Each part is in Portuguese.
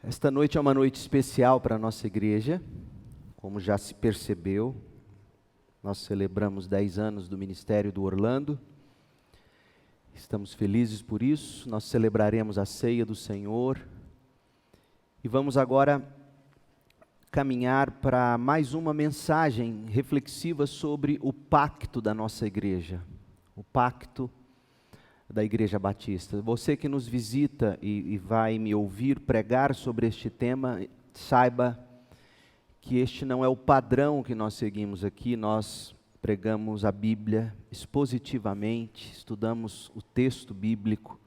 Esta noite é uma noite especial para a nossa igreja, como já se percebeu. Nós celebramos 10 anos do Ministério do Orlando, estamos felizes por isso. Nós celebraremos a ceia do Senhor e vamos agora caminhar para mais uma mensagem reflexiva sobre o pacto da nossa igreja, o pacto da Igreja Batista. Você que nos visita e vai me ouvir pregar sobre este tema, saiba que este não é o padrão que nós seguimos aqui. Nós pregamos a Bíblia expositivamente, estudamos o texto bíblico,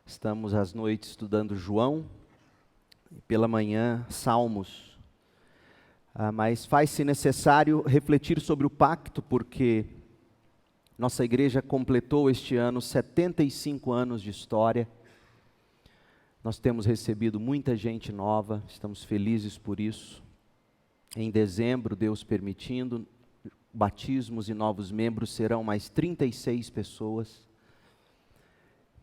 estamos às noites estudando João, e pela manhã Salmos. Mas faz-se necessário refletir sobre o pacto, porque nossa igreja completou este ano 75 anos de história. Nós temos recebido muita gente nova, estamos felizes por isso. Em dezembro, Deus permitindo, batismos e novos membros serão mais 36 pessoas.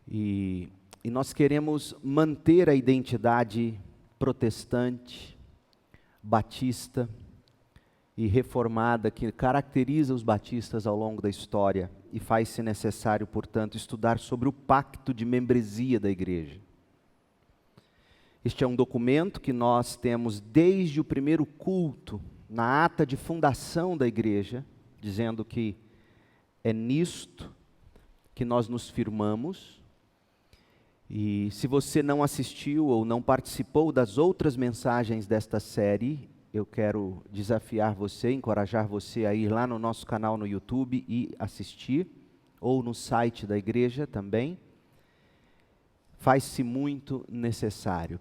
E nós queremos manter a identidade protestante, batista e reformada que caracteriza os batistas ao longo da história, e faz-se necessário, portanto, estudar sobre o pacto de membresia da igreja. Este é um documento que nós temos desde o primeiro culto, na ata de fundação da igreja, dizendo que é nisto que nós nos firmamos. E se você não assistiu ou não participou das outras mensagens desta série, eu quero desafiar você, encorajar você a ir lá no nosso canal no YouTube e assistir, ou no site da igreja também. Faz-se muito necessário.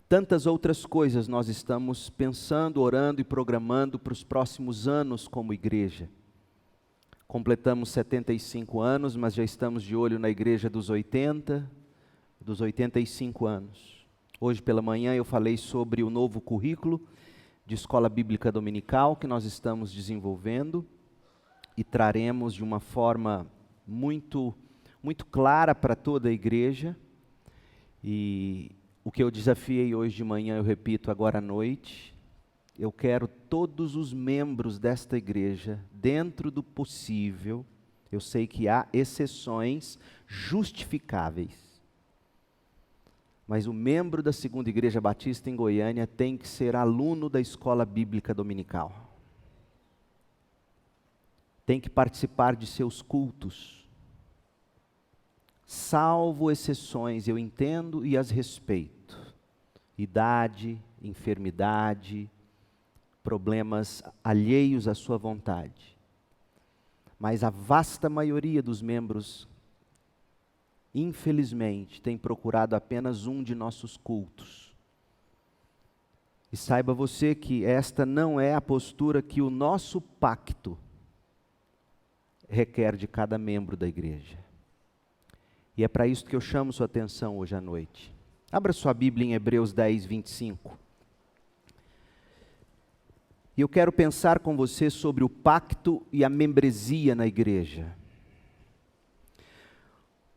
Tantas outras coisas nós estamos pensando, orando e programando para os próximos anos como igreja. Completamos 75 anos, mas já estamos de olho na igreja dos 85 anos. Hoje pela manhã eu falei sobre o novo currículo de Escola Bíblica Dominical que nós estamos desenvolvendo e traremos de uma forma muito clara para toda a igreja. E o que eu desafiei hoje de manhã, eu repito agora à noite: eu quero todos os membros desta igreja, dentro do possível, eu sei que há exceções justificáveis, mas o membro da Segunda Igreja Batista em Goiânia tem que ser aluno da Escola Bíblica Dominical. Tem que participar de seus cultos. Salvo exceções, eu entendo e as respeito. Idade, enfermidade, problemas alheios à sua vontade. Mas a vasta maioria dos membros, infelizmente, tem procurado apenas um de nossos cultos. E saiba você que esta não é a postura que o nosso pacto requer de cada membro da igreja. E é para isso que eu chamo sua atenção hoje à noite. Abra sua Bíblia em Hebreus 10, 25. E eu quero pensar com você sobre o pacto e a membresia na igreja.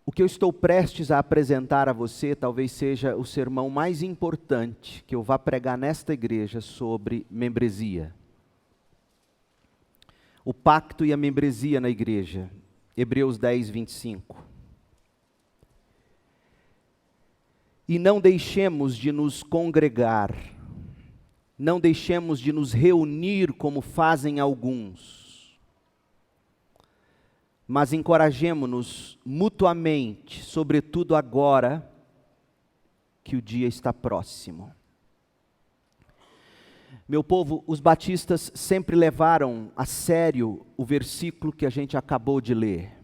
O que eu estou prestes a apresentar a você talvez seja o sermão mais importante que eu vá pregar nesta igreja sobre membresia. O pacto e a membresia na igreja. Hebreus 10, 25. E não deixemos de nos congregar, não deixemos de nos reunir como fazem alguns, mas encorajemo-nos mutuamente, sobretudo agora que o dia está próximo. Meu povo, os batistas sempre levaram a sério o versículo que a gente acabou de ler.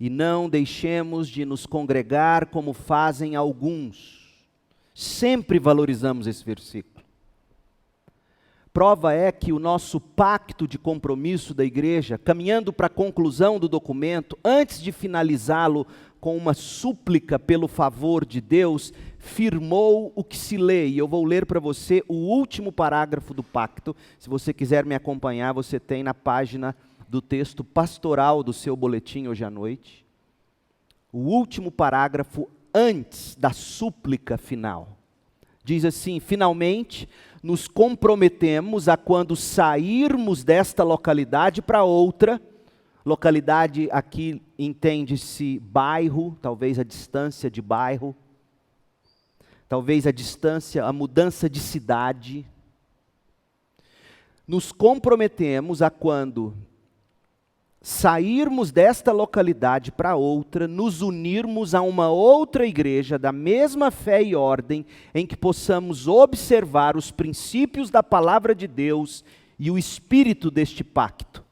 E não deixemos de nos congregar como fazem alguns. Sempre valorizamos esse versículo. Prova é que o nosso pacto de compromisso da igreja, caminhando para a conclusão do documento, antes de finalizá-lo com uma súplica pelo favor de Deus, firmou o que se lê. E eu vou ler para você o último parágrafo do pacto. Se você quiser me acompanhar, você tem na página do texto pastoral do seu boletim hoje à noite. O último parágrafo antes da súplica final. Diz assim: finalmente, nos comprometemos a quando sairmos desta localidade para outra. Localidade aqui entende-se bairro, talvez a distância de bairro, talvez a distância, a mudança de cidade. Nos comprometemos a quando sairmos desta localidade para outra, nos unirmos a uma outra igreja da mesma fé e ordem, em que possamos observar os princípios da palavra de Deus e o espírito deste pacto.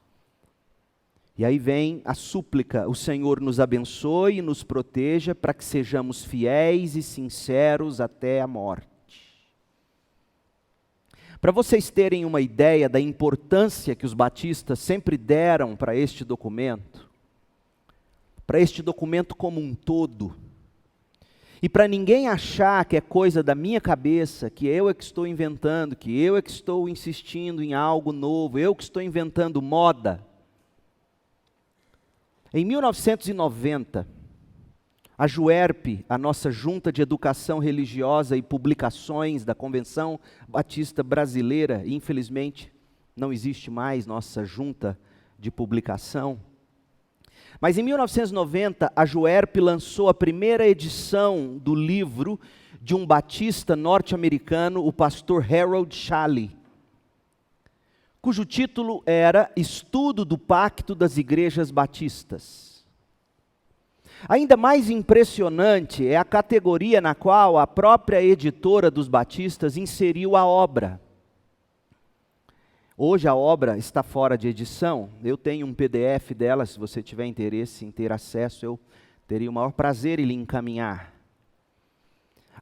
E aí vem a súplica: o Senhor nos abençoe e nos proteja para que sejamos fiéis e sinceros até a morte. Para vocês terem uma ideia da importância que os batistas sempre deram para este documento como um todo, e para ninguém achar que é coisa da minha cabeça, que eu é que estou inventando, que eu é que estou insistindo em algo novo, eu que estou inventando moda. Em 1990, a JUERP, a nossa Junta de Educação Religiosa e Publicações da Convenção Batista Brasileira, infelizmente não existe mais nossa Junta de Publicação, mas em 1990 a JUERP lançou a primeira edição do livro de um batista norte-americano, o pastor Harold Shalley, cujo título era Estudo do Pacto das Igrejas Batistas. Ainda mais impressionante é a categoria na qual a própria editora dos batistas inseriu a obra. Hoje a obra está fora de edição, eu tenho um PDF dela, se você tiver interesse em ter acesso, eu teria o maior prazer em lhe encaminhar.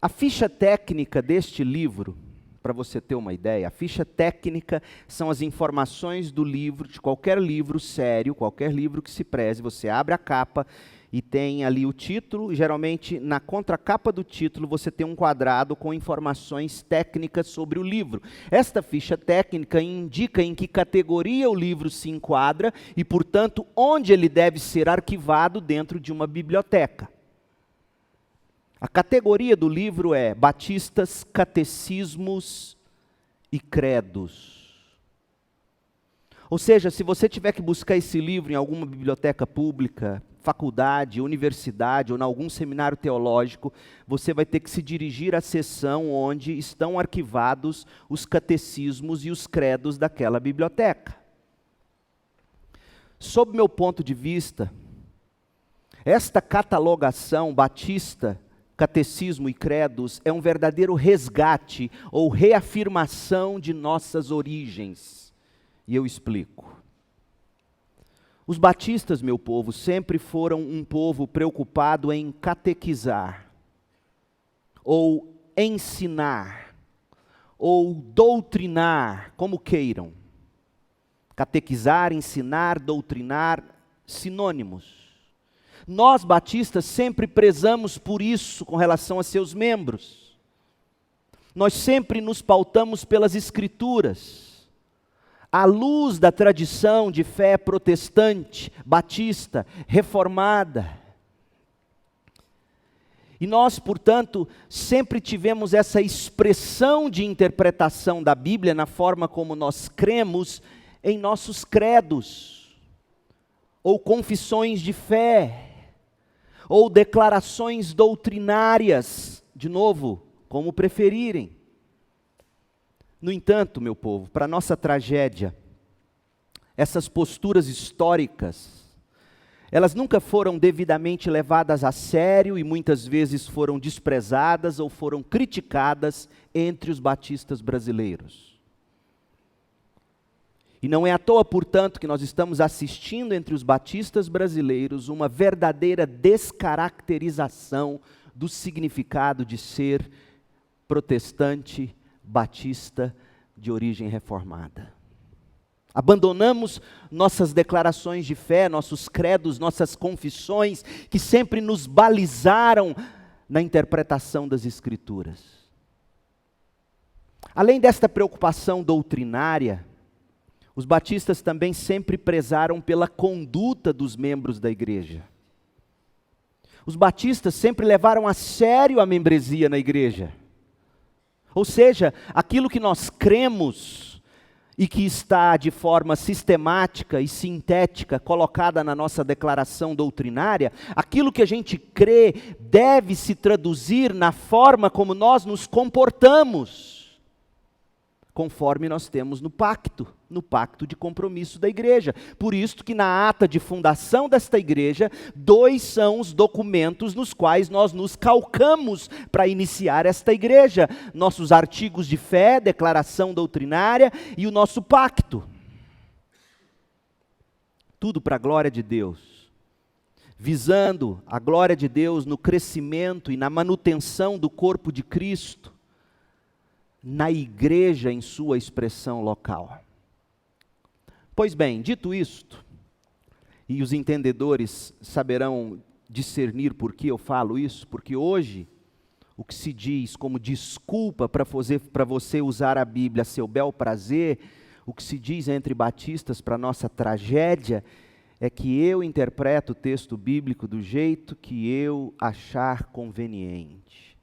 A ficha técnica deste livro, para você ter uma ideia, a ficha técnica são as informações do livro, de qualquer livro sério, qualquer livro que se preze. Você abre a capa e tem ali o título, e geralmente na contracapa do título você tem um quadrado com informações técnicas sobre o livro. Esta ficha técnica indica em que categoria o livro se enquadra e, portanto, onde ele deve ser arquivado dentro de uma biblioteca. A categoria do livro é Batistas, Catecismos e Credos. Ou seja, se você tiver que buscar esse livro em alguma biblioteca pública, faculdade, universidade ou em algum seminário teológico, você vai ter que se dirigir à seção onde estão arquivados os catecismos e os credos daquela biblioteca. Sob meu ponto de vista, esta catalogação batista, catecismo e credos é um verdadeiro resgate ou reafirmação de nossas origens. E eu explico. Os batistas, meu povo, sempre foram um povo preocupado em catequizar, ou ensinar, ou doutrinar, como queiram. Catequizar, ensinar, doutrinar, sinônimos. Nós, batistas, sempre prezamos por isso com relação a seus membros. Nós sempre nos pautamos pelas Escrituras, à luz da tradição de fé protestante, batista, reformada. E nós, portanto, sempre tivemos essa expressão de interpretação da Bíblia na forma como nós cremos em nossos credos, ou confissões de fé, ou declarações doutrinárias, de novo, como preferirem. No entanto, meu povo, para nossa tragédia, essas posturas históricas, elas nunca foram devidamente levadas a sério e muitas vezes foram desprezadas ou foram criticadas entre os batistas brasileiros. E não é à toa, portanto, que nós estamos assistindo entre os batistas brasileiros uma verdadeira descaracterização do significado de ser protestante, batista, de origem reformada. Abandonamos nossas declarações de fé, nossos credos, nossas confissões, que sempre nos balizaram na interpretação das Escrituras. Além desta preocupação doutrinária, os batistas também sempre prezaram pela conduta dos membros da igreja. Os batistas sempre levaram a sério a membresia na igreja. Ou seja, aquilo que nós cremos e que está de forma sistemática e sintética colocada na nossa declaração doutrinária, aquilo que a gente crê deve se traduzir na forma como nós nos comportamos, conforme nós temos no pacto de compromisso da igreja. Por isso que na ata de fundação desta igreja, 2 são os documentos nos quais nós nos calcamos para iniciar esta igreja: nossos artigos de fé, declaração doutrinária e o nosso pacto. Tudo para a glória de Deus, visando a glória de Deus no crescimento e na manutenção do corpo de Cristo, na igreja em sua expressão local. Pois bem, dito isto, e os entendedores saberão discernir por que eu falo isso, porque hoje o que se diz como desculpa para você usar a Bíblia a seu bel prazer, o que se diz entre batistas para nossa tragédia, é que eu interpreto o texto bíblico do jeito que eu achar conveniente.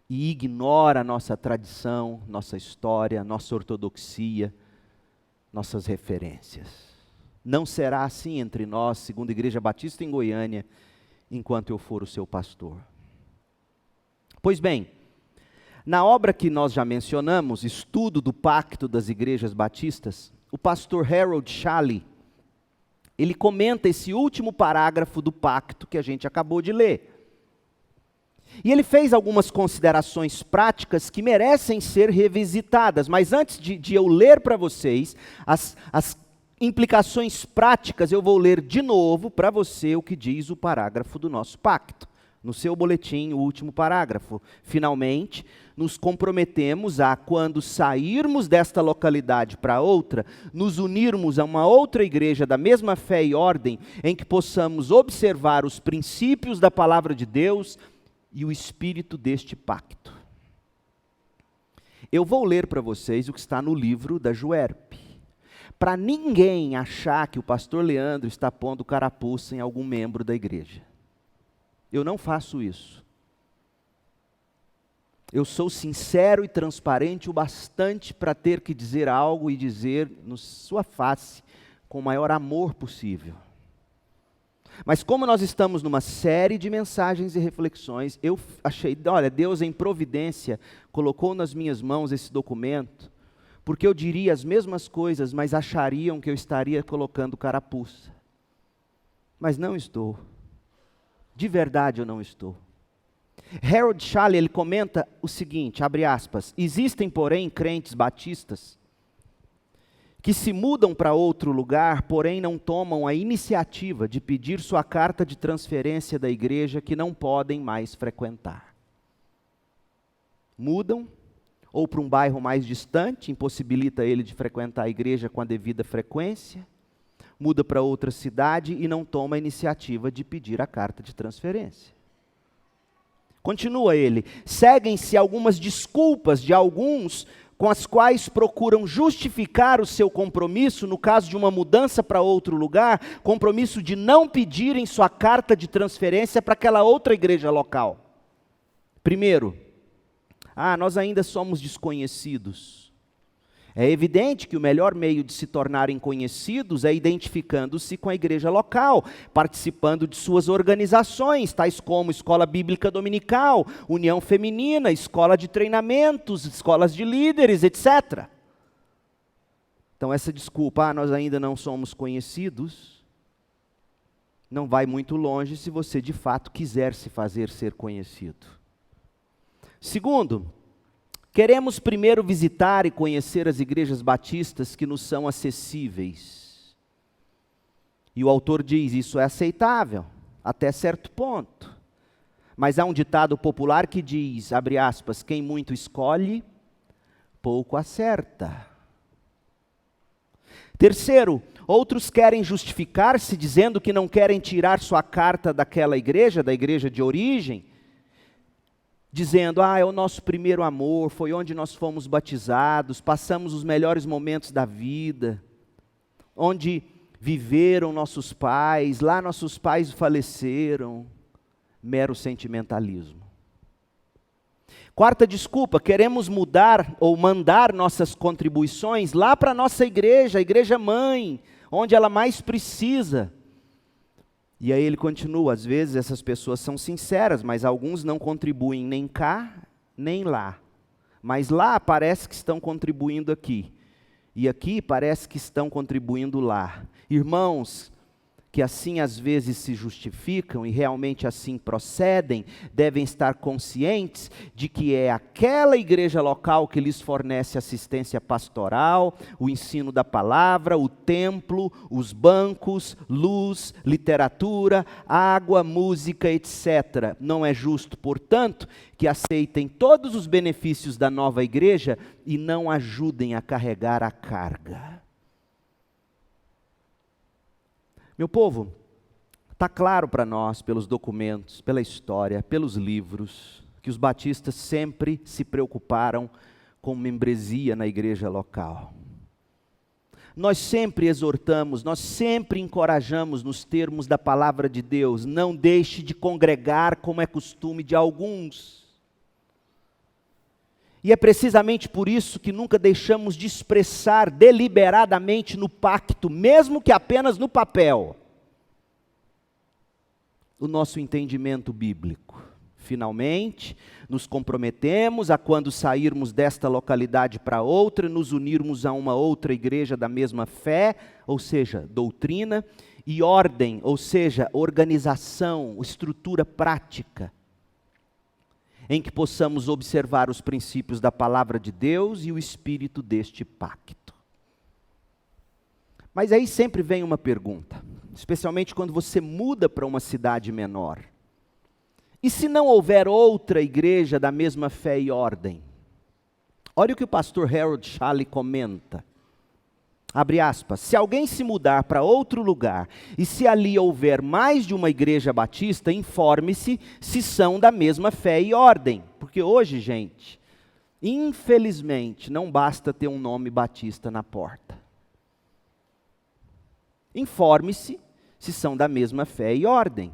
E ignora a nossa tradição, nossa história, nossa ortodoxia, nossas referências. Não será assim entre nós, segundo a Igreja Batista em Goiânia, enquanto eu for o seu pastor. Pois bem, na obra que nós já mencionamos, Estudo do Pacto das Igrejas Batistas, o pastor Harold Shalley, ele comenta esse último parágrafo do pacto que a gente acabou de ler. E ele fez algumas considerações práticas que merecem ser revisitadas, mas antes de eu ler para vocês as implicações práticas, eu vou ler de novo para você o que diz o parágrafo do nosso pacto. No seu boletim, o último parágrafo. Finalmente, nos comprometemos a, quando sairmos desta localidade para outra, nos unirmos a uma outra igreja da mesma fé e ordem, em que possamos observar os princípios da palavra de Deus e o espírito deste pacto. Eu vou ler para vocês o que está no livro da Juerp, para ninguém achar que o pastor Leandro está pondo carapuça em algum membro da igreja. Eu não faço isso. Eu sou sincero e transparente o bastante para ter que dizer algo e dizer na sua face com o maior amor possível. Mas como nós estamos numa série de mensagens e reflexões, eu achei, olha, Deus em providência colocou nas minhas mãos esse documento, porque eu diria as mesmas coisas, mas achariam que eu estaria colocando carapuça. Mas não estou. De verdade eu não estou. Harold Shalley, ele comenta o seguinte, abre aspas, existem, porém, crentes batistas que se mudam para outro lugar, porém não tomam a iniciativa de pedir sua carta de transferência da igreja que não podem mais frequentar. Mudam, ou para um bairro mais distante, impossibilita ele de frequentar a igreja com a devida frequência, muda para outra cidade e não toma a iniciativa de pedir a carta de transferência. Continua ele, seguem-se algumas desculpas de alguns com as quais procuram justificar o seu compromisso, no caso de uma mudança para outro lugar, compromisso de não pedirem sua carta de transferência para aquela outra igreja local. Primeiro, nós ainda somos desconhecidos. É evidente que o melhor meio de se tornarem conhecidos é identificando-se com a igreja local, participando de suas organizações, tais como Escola Bíblica Dominical, União Feminina, Escola de Treinamentos, Escolas de Líderes, etc. Então essa desculpa, nós ainda não somos conhecidos, não vai muito longe se você de fato quiser se fazer ser conhecido. Segundo, queremos primeiro visitar e conhecer as igrejas batistas que nos são acessíveis. E o autor diz, isso é aceitável, até certo ponto. Mas há um ditado popular que diz, abre aspas, quem muito escolhe, pouco acerta. Terceiro, outros querem justificar-se dizendo que não querem tirar sua carta daquela igreja, da igreja de origem, dizendo, é o nosso primeiro amor, foi onde nós fomos batizados, passamos os melhores momentos da vida, onde viveram nossos pais, lá nossos pais faleceram, mero sentimentalismo. Quarta desculpa, queremos mudar ou mandar nossas contribuições lá para a nossa igreja, a igreja mãe, onde ela mais precisa. E aí ele continua, às vezes essas pessoas são sinceras, mas alguns não contribuem nem cá, nem lá. Mas lá parece que estão contribuindo aqui. E aqui parece que estão contribuindo lá. Irmãos, que assim às vezes se justificam e realmente assim procedem, devem estar conscientes de que é aquela igreja local que lhes fornece assistência pastoral, o ensino da palavra, o templo, os bancos, luz, literatura, água, música, etc. Não é justo, portanto, que aceitem todos os benefícios da nova igreja e não ajudem a carregar a carga. Meu povo, está claro para nós, pelos documentos, pela história, pelos livros, que os batistas sempre se preocuparam com membresia na igreja local. Nós sempre exortamos, nós sempre encorajamos nos termos da palavra de Deus, não deixe de congregar como é costume de alguns. E é precisamente por isso que nunca deixamos de expressar deliberadamente no pacto, mesmo que apenas no papel, o nosso entendimento bíblico. Finalmente, nos comprometemos a, quando sairmos desta localidade para outra, nos unirmos a uma outra igreja da mesma fé, ou seja, doutrina, e ordem, ou seja, organização, estrutura prática, em que possamos observar os princípios da palavra de Deus e o espírito deste pacto. Mas aí sempre vem uma pergunta, especialmente quando você muda para uma cidade menor. E se não houver outra igreja da mesma fé e ordem? Olha o que o pastor Harold Shalley comenta. Abre aspas, se alguém se mudar para outro lugar e se ali houver mais de uma igreja batista, informe-se se são da mesma fé e ordem. Porque hoje, gente, infelizmente, não basta ter um nome batista na porta. Informe-se se são da mesma fé e ordem.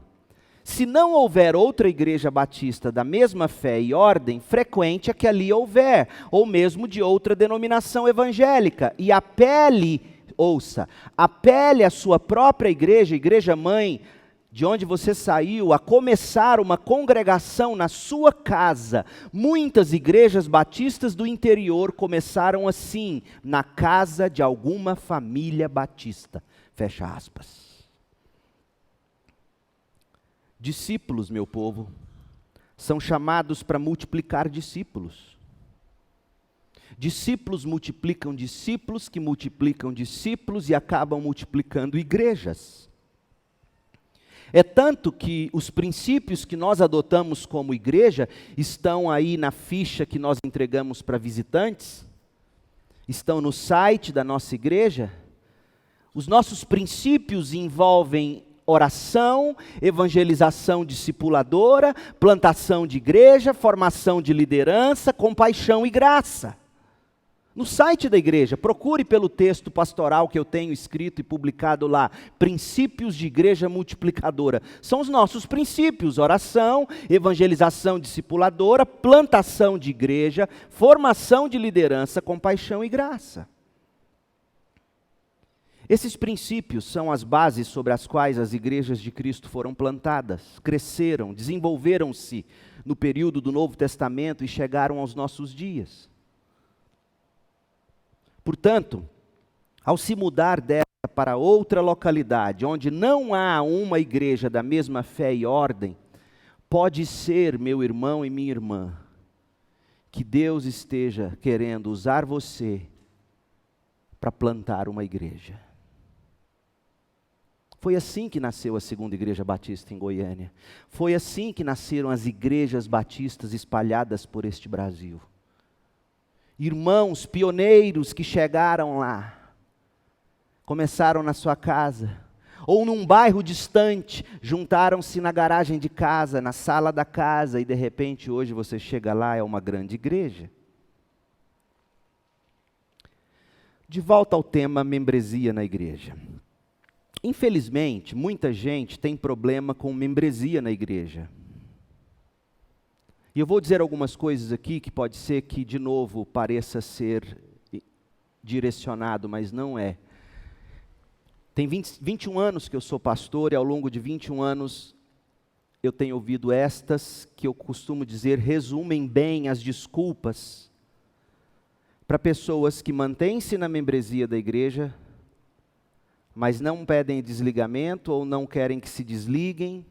Se não houver outra igreja batista da mesma fé e ordem, frequente a que ali houver, ou mesmo de outra denominação evangélica, e apele, ouça, apele a sua própria igreja, igreja mãe, de onde você saiu, a começar uma congregação na sua casa. Muitas igrejas batistas do interior começaram assim, na casa de alguma família batista. Fecha aspas. Discípulos, meu povo, são chamados para multiplicar discípulos. Discípulos multiplicam discípulos, que multiplicam discípulos e acabam multiplicando igrejas. É tanto que os princípios que nós adotamos como igreja estão aí na ficha que nós entregamos para visitantes, estão no site da nossa igreja. Os nossos princípios envolvem oração, evangelização discipuladora, plantação de igreja, formação de liderança, compaixão e graça. No site da igreja, procure pelo texto pastoral que eu tenho escrito e publicado lá, Princípios de Igreja Multiplicadora. São os nossos princípios: oração, evangelização discipuladora, plantação de igreja, formação de liderança, compaixão e graça. Esses princípios são as bases sobre as quais as igrejas de Cristo foram plantadas, cresceram, desenvolveram-se no período do Novo Testamento e chegaram aos nossos dias. Portanto, ao se mudar dessa para outra localidade, onde não há uma igreja da mesma fé e ordem, pode ser, meu irmão e minha irmã, que Deus esteja querendo usar você para plantar uma igreja. Foi assim que nasceu a Segunda Igreja Batista em Goiânia. Foi assim que nasceram as igrejas batistas espalhadas por este Brasil. Irmãos pioneiros que chegaram lá, começaram na sua casa, ou num bairro distante, juntaram-se na garagem de casa, na sala da casa, e de repente hoje você chega lá, é uma grande igreja. De volta ao tema membresia na igreja. Infelizmente, muita gente tem problema com membresia na igreja. E eu vou dizer algumas coisas aqui que pode ser que, de novo, pareça ser direcionado, mas não é. Tem 21 anos que eu sou pastor e ao longo de 21 anos eu tenho ouvido estas, que eu costumo dizer, resumem bem as desculpas para pessoas que mantêm-se na membresia da igreja, mas não pedem desligamento ou não querem que se desliguem,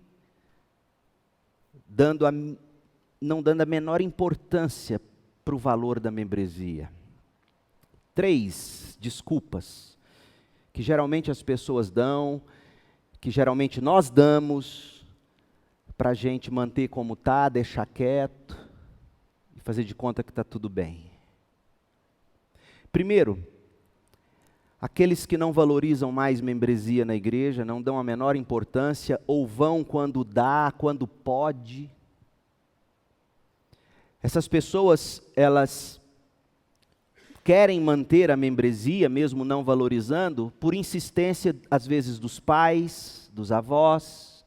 não dando a menor importância para o valor da membresia. 3 desculpas que geralmente as pessoas dão, que geralmente nós damos, para a gente manter como está, deixar quieto e fazer de conta que está tudo bem. Primeiro, aqueles que não valorizam mais membresia na igreja, não dão a menor importância, ou vão quando dá, quando pode. Essas pessoas, elas querem manter a membresia, mesmo não valorizando, por insistência, às vezes, dos pais, dos avós,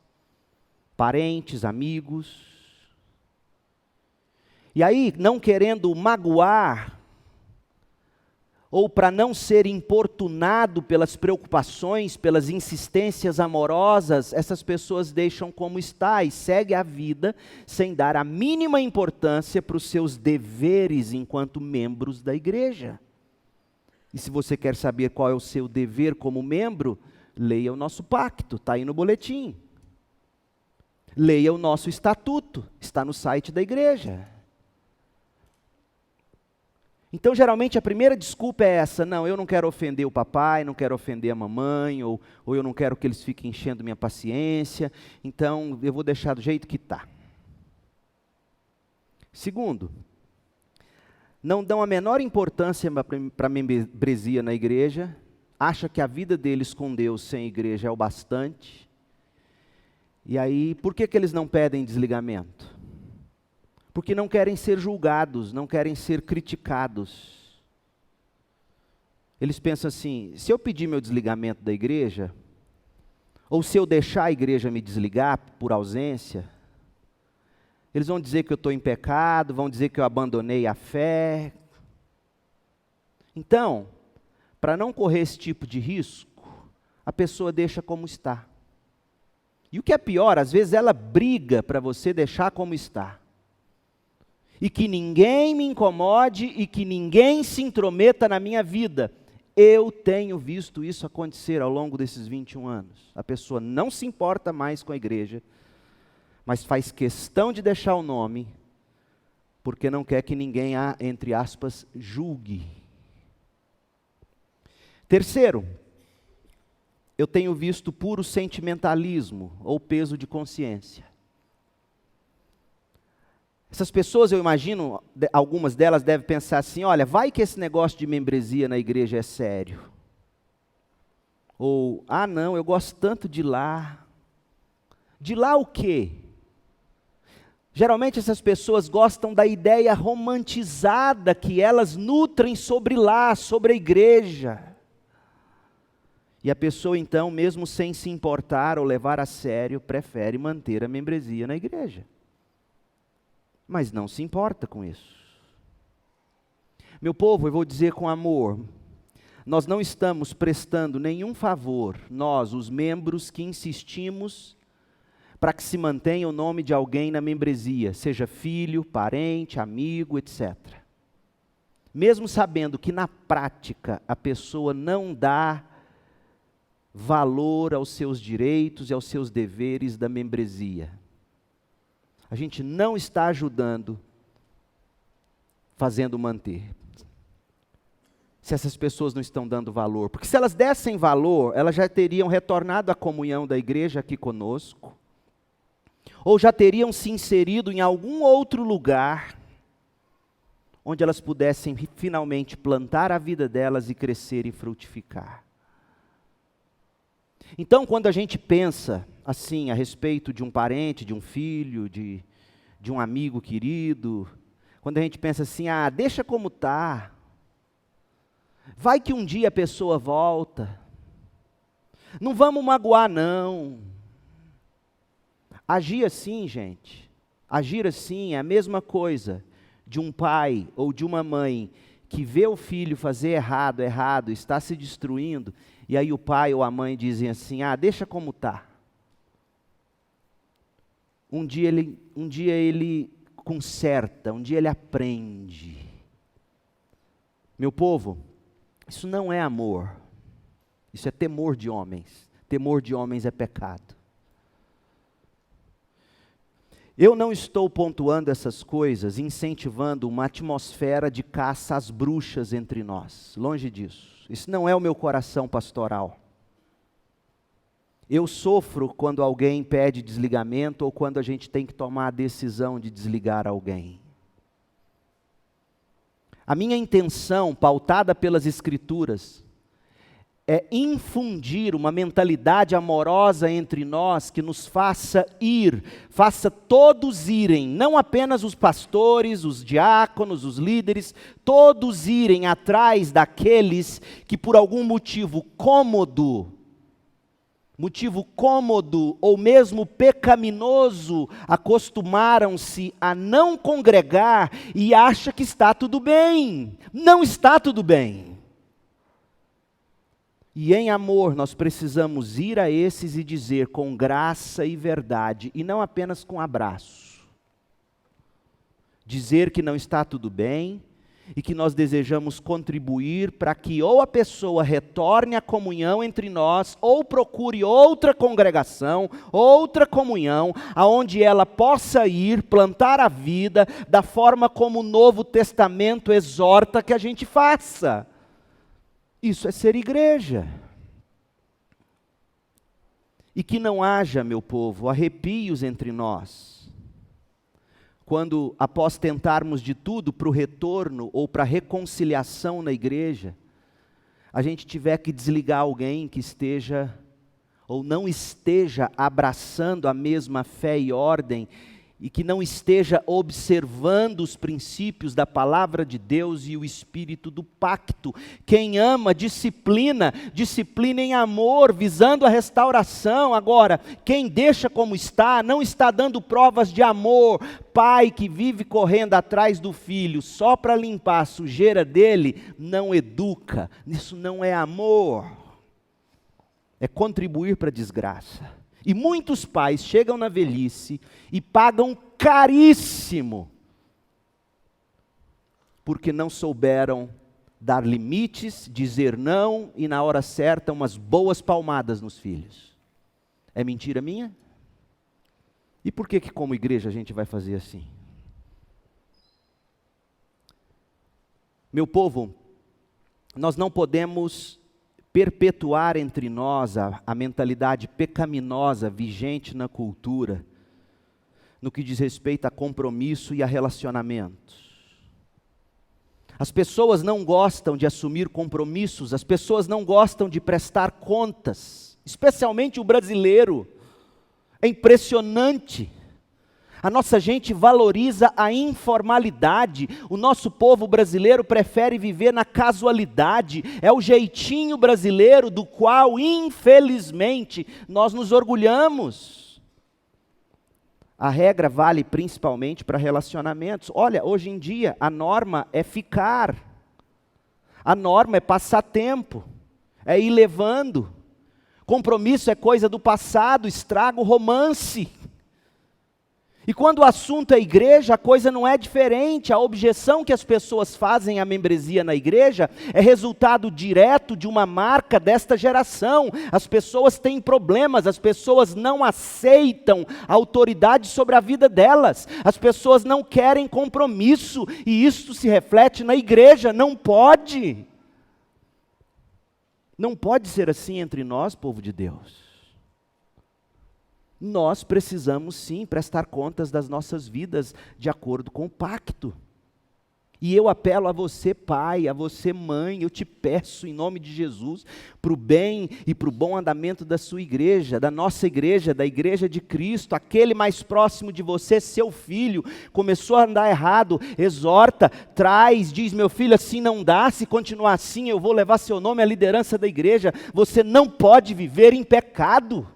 parentes, amigos. E aí, não querendo magoar, ou para não ser importunado pelas preocupações, pelas insistências amorosas, essas pessoas deixam como está e seguem a vida sem dar a mínima importância para os seus deveres enquanto membros da igreja. E se você quer saber qual é o seu dever como membro, leia o nosso pacto, está aí no boletim. Leia o nosso estatuto, está no site da igreja. Então, geralmente, a primeira desculpa é essa: não, eu não quero ofender o papai, não quero ofender a mamãe, ou eu não quero que eles fiquem enchendo minha paciência, então eu vou deixar do jeito que está. Segundo, não dão a menor importância para a membresia na igreja, acha que a vida deles com Deus sem igreja é o bastante, e aí, por que eles não pedem desligamento? Porque não querem ser julgados, não querem ser criticados. Eles pensam assim: se eu pedir meu desligamento da igreja, ou se eu deixar a igreja me desligar por ausência, eles vão dizer que eu estou em pecado, vão dizer que eu abandonei a fé. Então, para não correr esse tipo de risco, a pessoa deixa como está. E o que é pior, às vezes ela briga para você deixar como está. E que ninguém me incomode e que ninguém se intrometa na minha vida. Eu tenho visto isso acontecer ao longo desses 21 anos. A pessoa não se importa mais com a igreja, mas faz questão de deixar o nome, porque não quer que ninguém, entre aspas, julgue. Terceiro, eu tenho visto puro sentimentalismo ou peso de consciência. Essas pessoas, eu imagino, algumas delas devem pensar assim: olha, vai que esse negócio de membresia na igreja é sério. Ou, não, eu gosto tanto de ir lá. De lá o quê? Geralmente essas pessoas gostam da ideia romantizada que elas nutrem sobre lá, sobre a igreja. E a pessoa então, mesmo sem se importar ou levar a sério, prefere manter a membresia na igreja. Mas não se importa com isso. Meu povo, eu vou dizer com amor, nós não estamos prestando nenhum favor, nós, os membros que insistimos para que se mantenha o nome de alguém na membresia, seja filho, parente, amigo, etc. Mesmo sabendo que na prática a pessoa não dá valor aos seus direitos e aos seus deveres da membresia. A gente não está ajudando, fazendo manter. Se essas pessoas não estão dando valor. Porque se elas dessem valor, elas já teriam retornado à comunhão da igreja aqui conosco. Ou já teriam se inserido em algum outro lugar, onde elas pudessem finalmente plantar a vida delas e crescer e frutificar. Então, quando a gente pensa assim a respeito de um parente, de um filho, de um amigo querido, quando a gente pensa assim: deixa como está, vai que um dia a pessoa volta, não vamos magoar não. Agir assim, gente, Agir assim é a mesma coisa de um pai ou de uma mãe que vê o filho fazer errado, está se destruindo, e aí o pai ou a mãe dizem assim, deixa como está. Um dia ele conserta, um dia ele aprende. Meu povo, isso não é amor, isso é temor de homens. Temor de homens é pecado. Eu não estou pontuando essas coisas, incentivando uma atmosfera de caça às bruxas entre nós. Longe disso. Isso não é o meu coração pastoral. Eu sofro quando alguém pede desligamento ou quando a gente tem que tomar a decisão de desligar alguém. A minha intenção, pautada pelas Escrituras, é infundir uma mentalidade amorosa entre nós que nos faça todos irem, não apenas os pastores, os diáconos, os líderes, todos irem atrás daqueles que por algum motivo cômodo ou mesmo pecaminoso, acostumaram-se a não congregar e acha que está tudo bem. Não está tudo bem. E em amor nós precisamos ir a esses e dizer com graça e verdade, e não apenas com abraço. Dizer que não está tudo bem e que nós desejamos contribuir para que ou a pessoa retorne à comunhão entre nós, ou procure outra congregação, outra comunhão, aonde ela possa ir, plantar a vida, da forma como o Novo Testamento exorta que a gente faça. Isso é ser igreja. E que não haja, meu povo, arrepios entre nós, quando após tentarmos de tudo para o retorno ou para a reconciliação na igreja, a gente tiver que desligar alguém que esteja ou não esteja abraçando a mesma fé e ordem, e que não esteja observando os princípios da palavra de Deus e o espírito do pacto. Quem ama, disciplina em amor, visando a restauração. Agora, quem deixa como está, não está dando provas de amor. Pai que vive correndo atrás do filho só para limpar a sujeira dele, não educa. Isso não é amor. É contribuir para a desgraça. E muitos pais chegam na velhice e pagam caríssimo, porque não souberam dar limites, dizer não e na hora certa umas boas palmadas nos filhos. É mentira minha? E por que como igreja a gente vai fazer assim? Meu povo, nós não podemos perpetuar entre nós a mentalidade pecaminosa vigente na cultura, no que diz respeito a compromisso e a relacionamentos. As pessoas não gostam de assumir compromissos, as pessoas não gostam de prestar contas, especialmente o brasileiro. É impressionante. A nossa gente valoriza a informalidade, o nosso povo brasileiro prefere viver na casualidade, é o jeitinho brasileiro do qual, infelizmente, nós nos orgulhamos. A regra vale principalmente para relacionamentos. Olha, hoje em dia, a norma é ficar, a norma é passar tempo, é ir levando. Compromisso é coisa do passado, estraga o romance. E quando o assunto é igreja, a coisa não é diferente. A objeção que as pessoas fazem à membresia na igreja é resultado direto de uma marca desta geração. As pessoas têm problemas, as pessoas não aceitam a autoridade sobre a vida delas. As pessoas não querem compromisso, e isso se reflete na igreja. Não pode. Não pode ser assim entre nós, povo de Deus. Nós precisamos sim prestar contas das nossas vidas de acordo com o pacto. E eu apelo a você pai, a você mãe, eu te peço em nome de Jesus, para o bem e para o bom andamento da sua igreja, da nossa igreja, da igreja de Cristo, aquele mais próximo de você, seu filho, começou a andar errado, exorta, traz, diz, meu filho, assim não dá, se continuar assim eu vou levar seu nome à liderança da igreja, você não pode viver em pecado.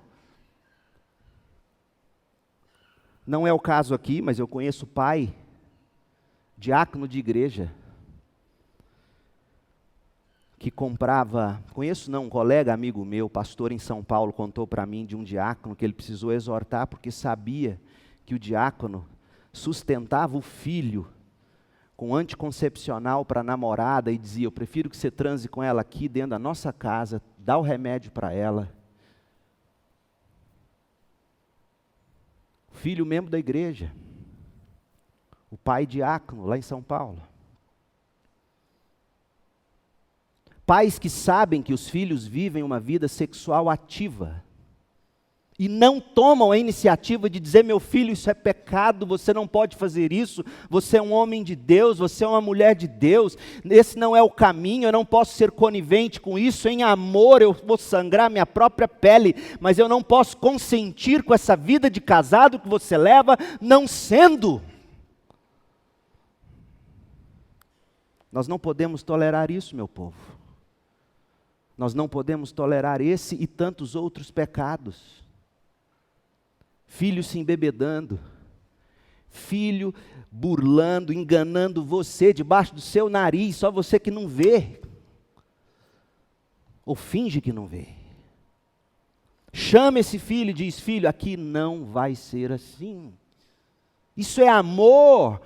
Não é o caso aqui, mas eu conheço pai, diácono de igreja, que comprava, conheço não, um colega amigo meu, pastor em São Paulo, contou para mim de um diácono que ele precisou exortar porque sabia que o diácono sustentava o filho com anticoncepcional para a namorada e dizia: eu prefiro que você transe com ela aqui dentro da nossa casa, dá o remédio para ela. O filho membro da igreja, o pai diácono lá em São Paulo. Pais que sabem que os filhos vivem uma vida sexual ativa e não tomam a iniciativa de dizer: meu filho, isso é pecado, você não pode fazer isso, você é um homem de Deus, você é uma mulher de Deus, esse não é o caminho, eu não posso ser conivente com isso, em amor eu vou sangrar minha própria pele, mas eu não posso consentir com essa vida de casado que você leva, não sendo. Nós não podemos tolerar isso, meu povo. Nós não podemos tolerar esse e tantos outros pecados. Filho se embebedando, filho burlando, enganando você debaixo do seu nariz, só você que não vê, ou finge que não vê. Chama esse filho e diz: filho, aqui não vai ser assim. Isso é amor.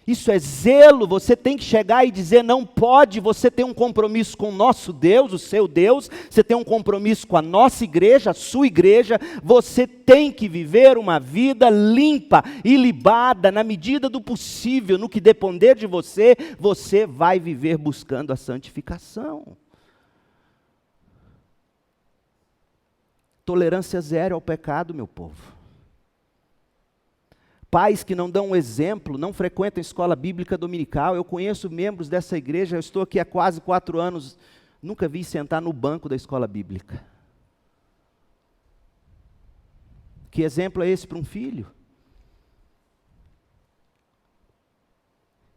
Isso é zelo. Você tem que chegar e dizer: não pode, você tem um compromisso com o nosso Deus, o seu Deus, você tem um compromisso com a nossa igreja, a sua igreja, você tem que viver uma vida limpa, ilibada, na medida do possível, no que depender de você, você vai viver buscando a santificação. Tolerância zero ao pecado, meu povo. Pais que não dão um exemplo, não frequentam a escola bíblica dominical. Eu conheço membros dessa igreja, eu estou aqui há quase 4 anos, nunca vi sentar no banco da escola bíblica. Que exemplo é esse para um filho?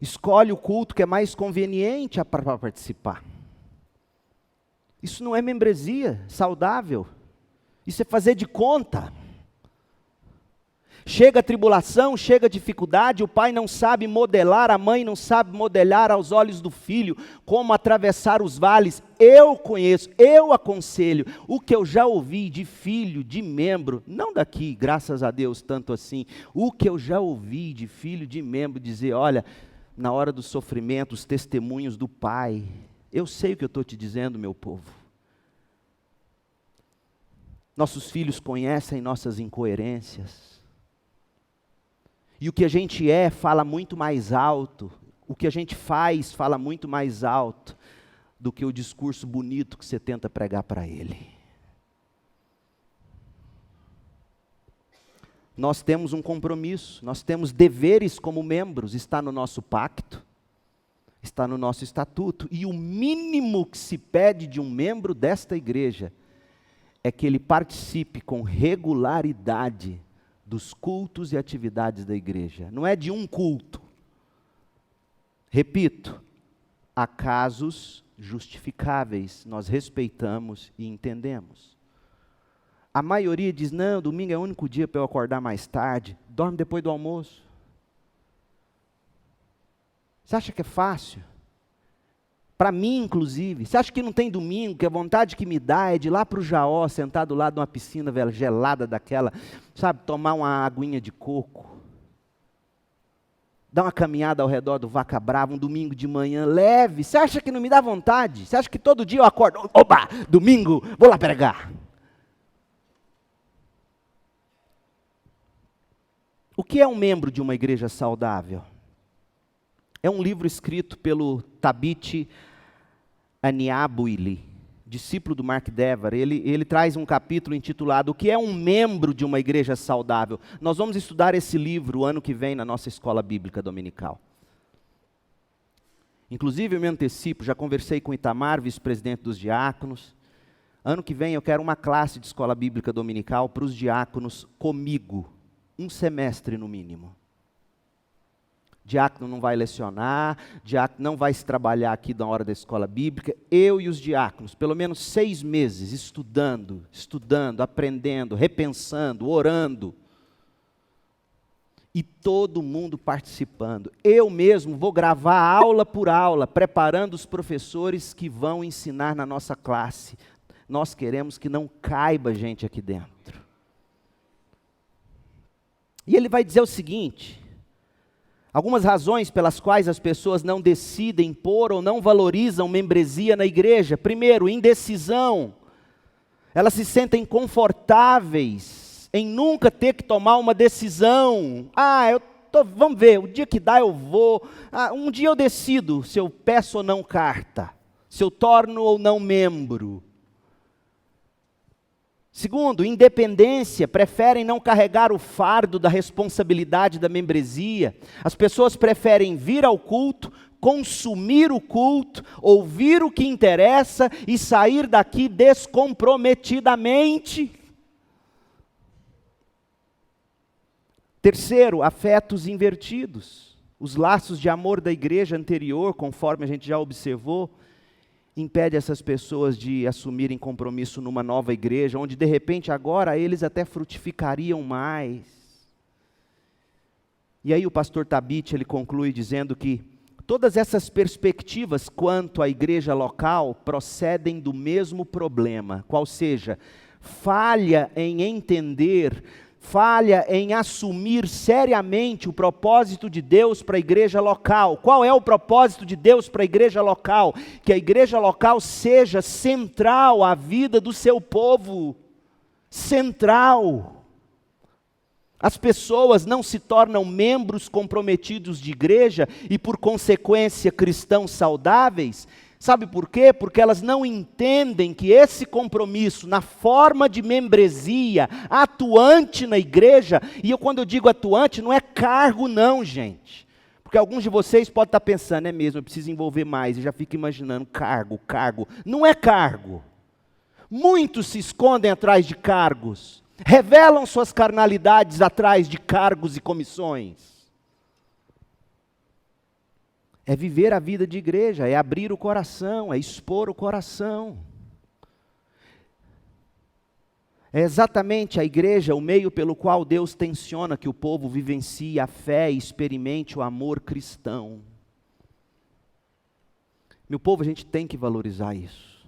Escolhe o culto que é mais conveniente para participar. Isso não é membresia saudável, isso é fazer de conta. Chega a tribulação, chega a dificuldade, o pai não sabe modelar, a mãe não sabe modelar aos olhos do filho como atravessar os vales. Eu conheço, eu aconselho, o que eu já ouvi de filho, de membro, não daqui, graças a Deus, tanto assim, o que eu já ouvi de filho, de membro, dizer: olha, na hora do sofrimento, os testemunhos do pai, eu sei o que eu estou te dizendo, meu povo. Nossos filhos conhecem nossas incoerências. E o que a gente é fala muito mais alto, o que a gente faz fala muito mais alto do que o discurso bonito que você tenta pregar para ele. Nós temos um compromisso, nós temos deveres como membros, está no nosso pacto, está no nosso estatuto, e o mínimo que se pede de um membro desta igreja é que ele participe com regularidade dos cultos e atividades da igreja. Não é de um culto. Repito, há casos justificáveis, nós respeitamos e entendemos. A maioria diz: não, domingo é o único dia para eu acordar mais tarde, dorme depois do almoço. Você acha que é fácil? Para mim, inclusive, você acha que não tem domingo, que a vontade que me dá é de ir lá para o Jaó, sentar do lado de uma piscina velha, gelada daquela, sabe, tomar uma aguinha de coco, dar uma caminhada ao redor do Vaca Brava, um domingo de manhã leve? Você acha que não me dá vontade? Você acha que todo dia eu acordo, oba, domingo, vou lá pregar? O que é um membro de uma igreja saudável? É um livro escrito pelo Tabit Anyabwile, discípulo do Mark Dever. Ele traz um capítulo intitulado: O que é um membro de uma igreja saudável? Nós vamos estudar esse livro o ano que vem na nossa escola bíblica dominical. Inclusive eu me antecipo, já conversei com o Itamar, vice-presidente dos diáconos. Ano que vem eu quero uma classe de escola bíblica dominical para os diáconos comigo, um semestre no mínimo. Diácono não vai lecionar, diácono não vai se trabalhar aqui na hora da escola bíblica. Eu e os diáconos, pelo menos 6 meses, estudando, aprendendo, repensando, orando. e todo mundo participando. Eu mesmo vou gravar aula por aula, preparando os professores que vão ensinar na nossa classe. Nós queremos que não caiba gente aqui dentro. E ele vai dizer o seguinte: algumas razões pelas quais as pessoas não decidem pôr ou não valorizam membresia na igreja. Primeiro, indecisão. Elas se sentem confortáveis em nunca ter que tomar uma decisão. Vamos ver, o dia que dá eu vou. Um dia eu decido se eu peço ou não carta, se eu torno ou não membro. Segundo, independência, preferem não carregar o fardo da responsabilidade da membresia. As pessoas preferem vir ao culto, consumir o culto, ouvir o que interessa e sair daqui descomprometidamente. Terceiro, afetos invertidos. Os laços de amor da igreja anterior, conforme a gente já observou, impede essas pessoas de assumirem compromisso numa nova igreja, onde de repente agora eles até frutificariam mais. E aí o pastor Tabit, ele conclui dizendo que todas essas perspectivas quanto à igreja local procedem do mesmo problema, qual seja, falha em entender, falha em assumir seriamente o propósito de Deus para a igreja local. Qual é o propósito de Deus para a igreja local? Que a igreja local seja central à vida do seu povo. Central. As pessoas não se tornam membros comprometidos de igreja e, por consequência, cristãos saudáveis. Sabe por quê? Porque elas não entendem que esse compromisso, na forma de membresia, atuante na igreja, e quando eu digo atuante, não é cargo não, gente. Porque alguns de vocês podem estar pensando, é mesmo, eu preciso envolver mais, e já fica imaginando, cargo. Não é cargo. Muitos se escondem atrás de cargos, revelam suas carnalidades atrás de cargos e comissões. É viver a vida de igreja, é abrir o coração, é expor o coração. É exatamente a igreja o meio pelo qual Deus tenciona que o povo vivencie a fé e experimente o amor cristão. Meu povo, a gente tem que valorizar isso.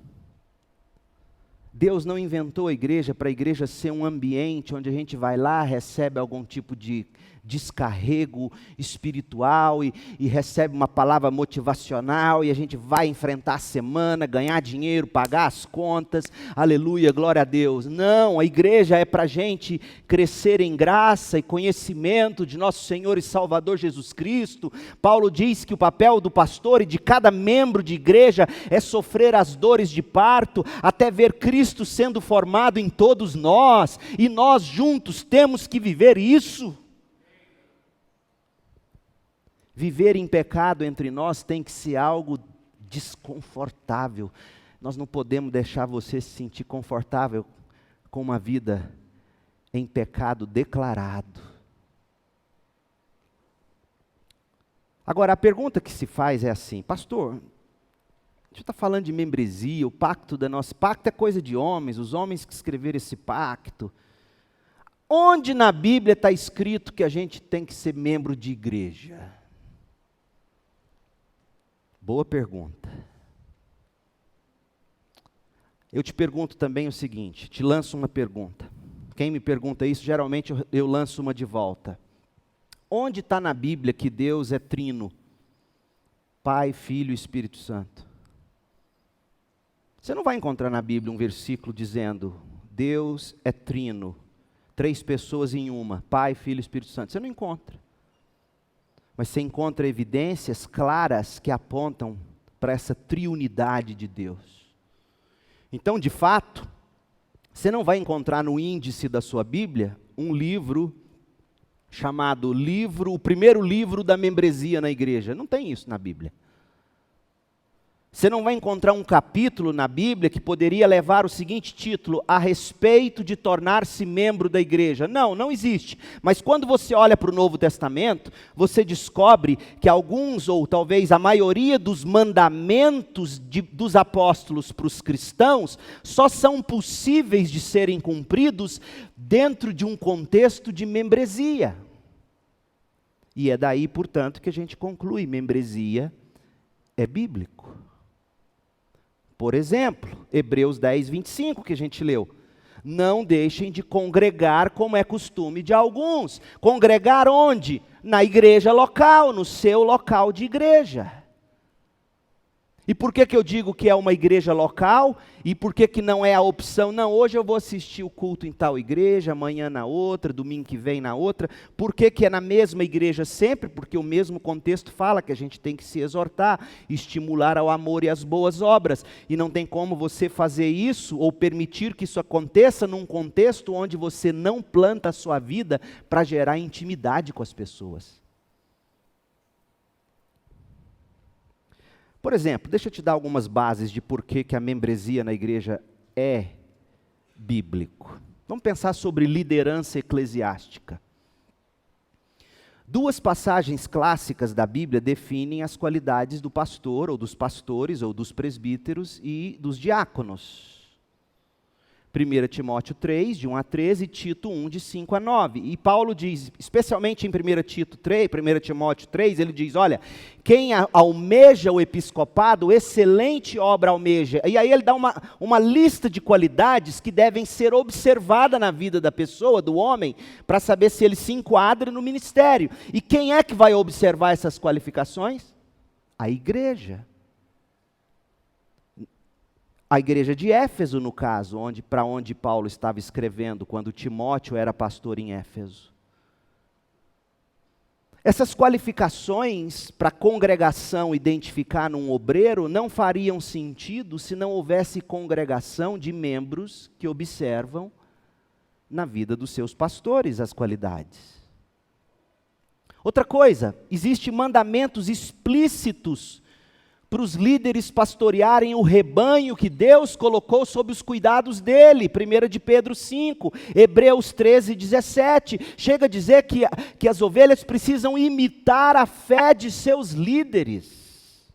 Deus não inventou a igreja para a igreja ser um ambiente onde a gente vai lá, recebe algum tipo de descarrego espiritual e recebe uma palavra motivacional e a gente vai enfrentar a semana, ganhar dinheiro, pagar as contas, aleluia, glória a Deus. Não, a igreja é para a gente crescer em graça e conhecimento de nosso Senhor e Salvador Jesus Cristo. Paulo diz que o papel do pastor e de cada membro de igreja é sofrer as dores de parto até ver Cristo sendo formado em todos nós, e nós juntos temos que viver isso. Viver em pecado entre nós tem que ser algo desconfortável. Nós não podemos deixar você se sentir confortável com uma vida em pecado declarado. Agora, a pergunta que se faz é assim: pastor, a gente está falando de membresia, o pacto da nossa... Pacto é coisa de homens, os homens que escreveram esse pacto. Onde na Bíblia está escrito que a gente tem que ser membro de igreja? Boa pergunta. Eu te pergunto também o seguinte, te lanço uma pergunta. Quem me pergunta isso, geralmente eu lanço uma de volta. Onde está na Bíblia que Deus é trino? Pai, Filho e Espírito Santo. Você não vai encontrar na Bíblia um versículo dizendo, Deus é trino, 3 pessoas em uma, Pai, Filho e Espírito Santo. Você não encontra. Mas você encontra evidências claras que apontam para essa triunidade de Deus. Então, de fato, você não vai encontrar no índice da sua Bíblia um livro chamado o primeiro livro da membresia na igreja. Não tem isso na Bíblia. Você não vai encontrar um capítulo na Bíblia que poderia levar o seguinte título, a respeito de tornar-se membro da igreja. Não, não existe. Mas quando você olha para o Novo Testamento, você descobre que alguns, ou talvez a maioria dos mandamentos dos apóstolos para os cristãos, só são possíveis de serem cumpridos dentro de um contexto de membresia. E é daí, portanto, que a gente conclui: membresia é bíblico. Por exemplo, Hebreus 10, 25, que a gente leu. Não deixem de congregar como é costume de alguns. Congregar onde? Na igreja local, no seu local de igreja. E por que eu digo que é uma igreja local? E por que não é a opção? Não, hoje eu vou assistir o culto em tal igreja, amanhã na outra, domingo que vem na outra. Por que é na mesma igreja sempre? Porque o mesmo contexto fala que a gente tem que se exortar, estimular ao amor e às boas obras. E não tem como você fazer isso ou permitir que isso aconteça num contexto onde você não planta a sua vida para gerar intimidade com as pessoas. Por exemplo, deixa eu te dar algumas bases de por que a membresia na igreja é bíblico. Vamos pensar sobre liderança eclesiástica. Duas passagens clássicas da Bíblia definem as qualidades do pastor, ou dos pastores, ou dos presbíteros e dos diáconos. 1 Timóteo 3, de 1 a 13, e Tito 1, de 5 a 9. E Paulo diz, especialmente em 1 Timóteo 3, ele diz, olha, quem almeja o episcopado, excelente obra almeja. E aí ele dá uma lista de qualidades que devem ser observadas na vida da pessoa, do homem, para saber se ele se enquadra no ministério. E quem é que vai observar essas qualificações? A igreja. A igreja de Éfeso, no caso, para onde Paulo estava escrevendo, quando Timóteo era pastor em Éfeso. Essas qualificações para a congregação identificar num obreiro não fariam sentido se não houvesse congregação de membros que observam na vida dos seus pastores as qualidades. Outra coisa, existem mandamentos explícitos para os líderes pastorearem o rebanho que Deus colocou sob os cuidados dele. 1 de Pedro 5, Hebreus 13, 17. Chega a dizer que as ovelhas precisam imitar a fé de seus líderes.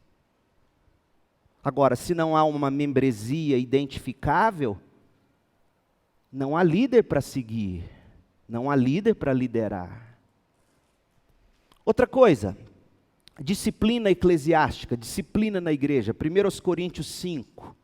Agora, se não há uma membresia identificável, não há líder para seguir, não há líder para liderar. Outra coisa, disciplina eclesiástica, disciplina na igreja, 1 Coríntios 5.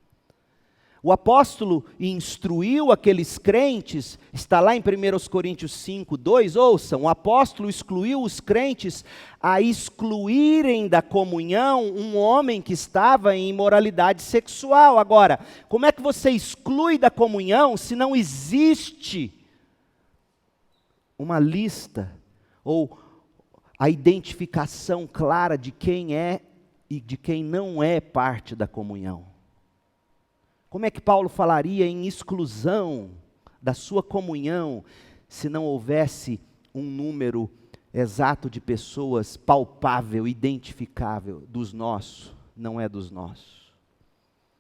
O apóstolo instruiu aqueles crentes, está lá em 1 Coríntios 5, 2, ouçam, o apóstolo excluiu os crentes a excluírem da comunhão um homem que estava em imoralidade sexual. Agora, como é que você exclui da comunhão se não existe uma lista ou a identificação clara de quem é e de quem não é parte da comunhão? Como é que Paulo falaria em exclusão da sua comunhão se não houvesse um número exato de pessoas palpável, identificável? Dos nossos, não é dos nossos.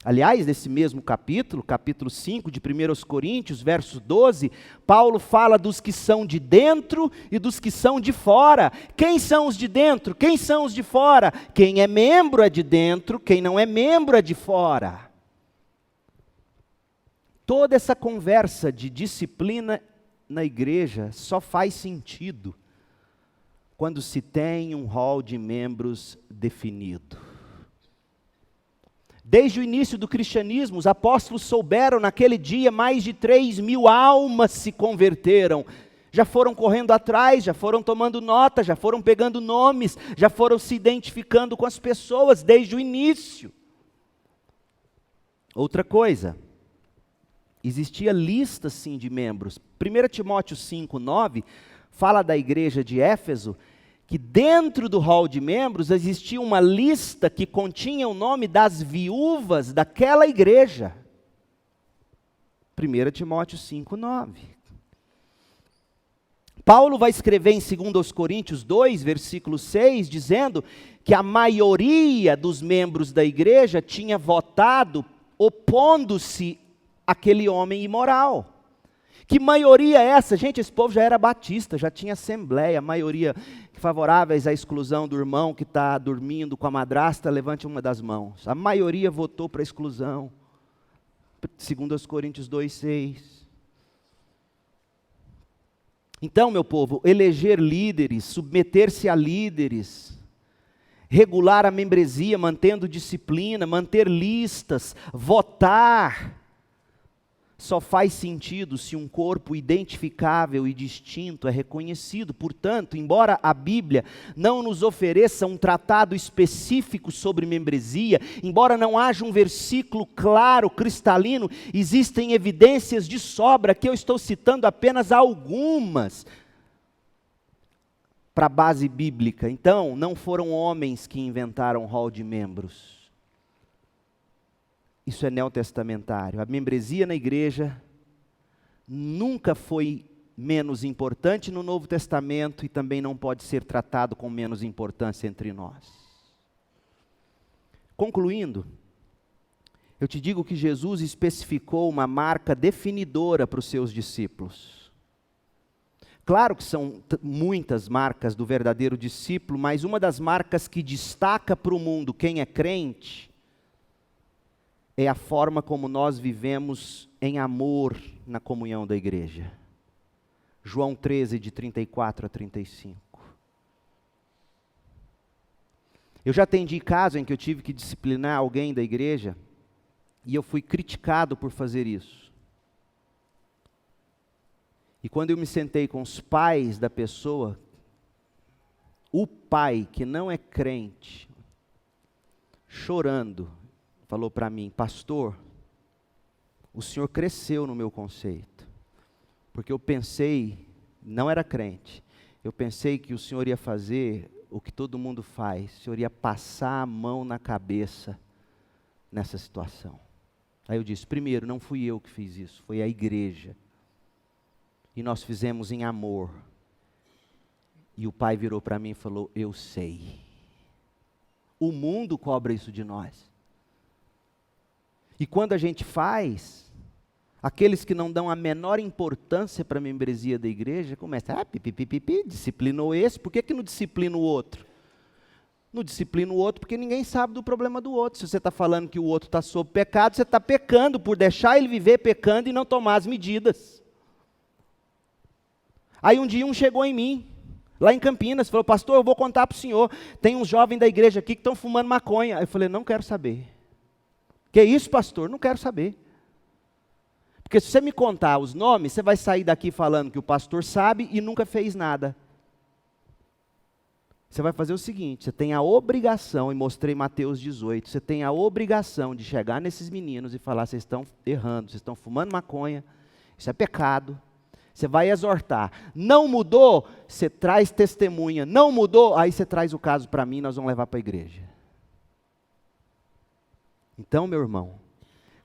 Aliás, nesse mesmo capítulo 5 de 1 Coríntios, verso 12, Paulo fala dos que são de dentro e dos que são de fora. Quem são os de dentro? Quem são os de fora? Quem é membro é de dentro, quem não é membro é de fora. Toda essa conversa de disciplina na igreja só faz sentido quando se tem um rol de membros definido. Desde o início do cristianismo, os apóstolos souberam, naquele dia, mais de 3.000 almas se converteram. Já foram correndo atrás, já foram tomando nota, já foram pegando nomes, já foram se identificando com as pessoas desde o início. Outra coisa, existia lista sim de membros. 1 Timóteo 5, 9, fala da igreja de Éfeso, que dentro do hall de membros existia uma lista que continha o nome das viúvas daquela igreja. 1 Timóteo 5, 9. Paulo vai escrever em 2 Coríntios 2, versículo 6, dizendo que a maioria dos membros da igreja tinha votado opondo-se àquele homem imoral. Que maioria é essa? Gente, esse povo já era batista, já tinha assembleia, a maioria favoráveis à exclusão do irmão que está dormindo com a madrasta, levante uma das mãos. A maioria votou para a exclusão. 2 Coríntios 2, 6. Então, meu povo, eleger líderes, submeter-se a líderes, regular a membresia, mantendo disciplina, manter listas, votar, só faz sentido se um corpo identificável e distinto é reconhecido. Portanto, embora a Bíblia não nos ofereça um tratado específico sobre membresia, embora não haja um versículo claro, cristalino, existem evidências de sobra, que eu estou citando apenas algumas, para a base bíblica. Então, não foram homens que inventaram o hall de membros. Isso é neotestamentário. A membresia na igreja nunca foi menos importante no Novo Testamento e também não pode ser tratado com menos importância entre nós. Concluindo, eu te digo que Jesus especificou uma marca definidora para os seus discípulos. Claro que são muitas marcas do verdadeiro discípulo, mas uma das marcas que destaca para o mundo quem é crente é a forma como nós vivemos em amor na comunhão da igreja. João 13, de 34 a 35. Eu já atendi caso em que eu tive que disciplinar alguém da igreja, e eu fui criticado por fazer isso. E quando eu me sentei com os pais da pessoa, o pai que não é crente, chorando, falou para mim: pastor, o senhor cresceu no meu conceito, porque eu pensei, não era crente, eu pensei que o senhor ia fazer o que todo mundo faz, o senhor ia passar a mão na cabeça nessa situação. Aí eu disse: primeiro, não fui eu que fiz isso, foi a igreja, e nós fizemos em amor. E o pai virou para mim e falou: eu sei, o mundo cobra isso de nós. E quando a gente faz, aqueles que não dão a menor importância para a membresia da igreja, começam: disciplinou esse, por que não disciplina o outro? Não disciplina o outro porque ninguém sabe do problema do outro. Se você está falando que o outro está sob pecado, você está pecando por deixar ele viver pecando e não tomar as medidas. Aí um dia chegou em mim, lá em Campinas, falou: pastor, eu vou contar para o senhor, tem uns jovens da igreja aqui que estão fumando maconha. Eu falei: não quero saber. Que isso, pastor? Não quero saber. Porque se você me contar os nomes, você vai sair daqui falando que o pastor sabe e nunca fez nada. Você vai fazer o seguinte: você tem a obrigação, e mostrei Mateus 18, você tem a obrigação de chegar nesses meninos e falar: vocês estão errando, vocês estão fumando maconha, isso é pecado. Você vai exortar. Não mudou, você traz testemunha. Não mudou, aí você traz o caso para mim e nós vamos levar para a igreja. Então, meu irmão,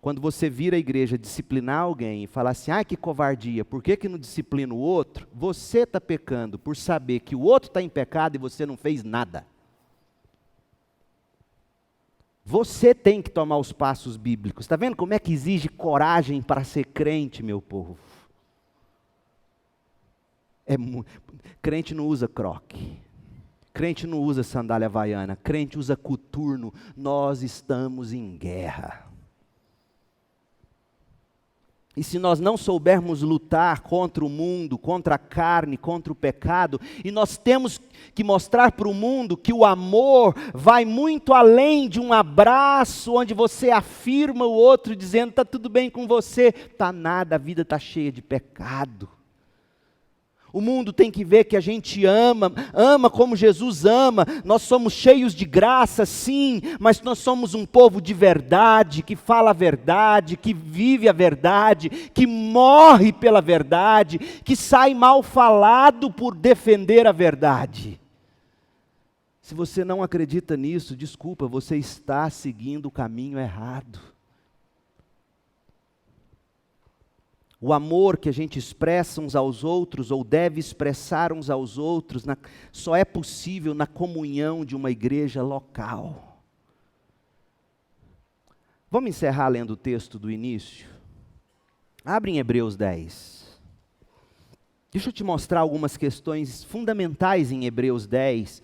quando você vir à igreja disciplinar alguém e falar assim: que covardia, por que não disciplina o outro? Você está pecando por saber que o outro está em pecado e você não fez nada. Você tem que tomar os passos bíblicos. Está vendo como é que exige coragem para ser crente, meu povo? Crente não usa croque. Crente não usa sandália havaiana, crente usa coturno. Nós estamos em guerra. E se nós não soubermos lutar contra o mundo, contra a carne, contra o pecado, e nós temos que mostrar para o mundo que o amor vai muito além de um abraço, onde você afirma o outro dizendo: está tudo bem com você. Está nada, a vida está cheia de pecado. O mundo tem que ver que a gente ama como Jesus ama. Nós somos cheios de graça, sim, mas nós somos um povo de verdade, que fala a verdade, que vive a verdade, que morre pela verdade, que sai mal falado por defender a verdade. Se você não acredita nisso, desculpa, você está seguindo o caminho errado. O amor que a gente expressa uns aos outros, ou deve expressar uns aos outros, só é possível na comunhão de uma igreja local. Vamos encerrar lendo o texto do início? Abre em Hebreus 10. Deixa eu te mostrar algumas questões fundamentais em Hebreus 10,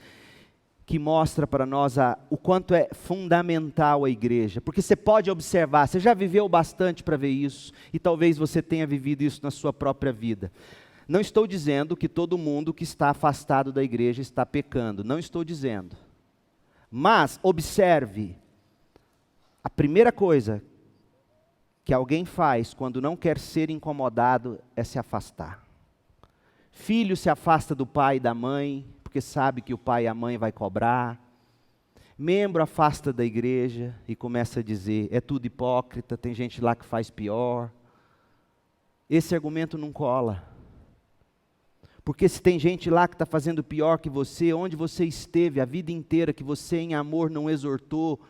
que mostra para nós o quanto é fundamental a igreja. Porque você pode observar, você já viveu bastante para ver isso, e talvez você tenha vivido isso na sua própria vida. Não estou dizendo que todo mundo que está afastado da igreja está pecando, não estou dizendo. Mas observe, a primeira coisa que alguém faz quando não quer ser incomodado é se afastar. Filho se afasta do pai e da mãe, porque sabe que o pai e a mãe vai cobrar. Membro afasta da igreja e começa a dizer, é tudo hipócrita, tem gente lá que faz pior. Esse argumento não cola. Porque se tem gente lá que está fazendo pior que você, onde você esteve a vida inteira, que você em amor não exortou,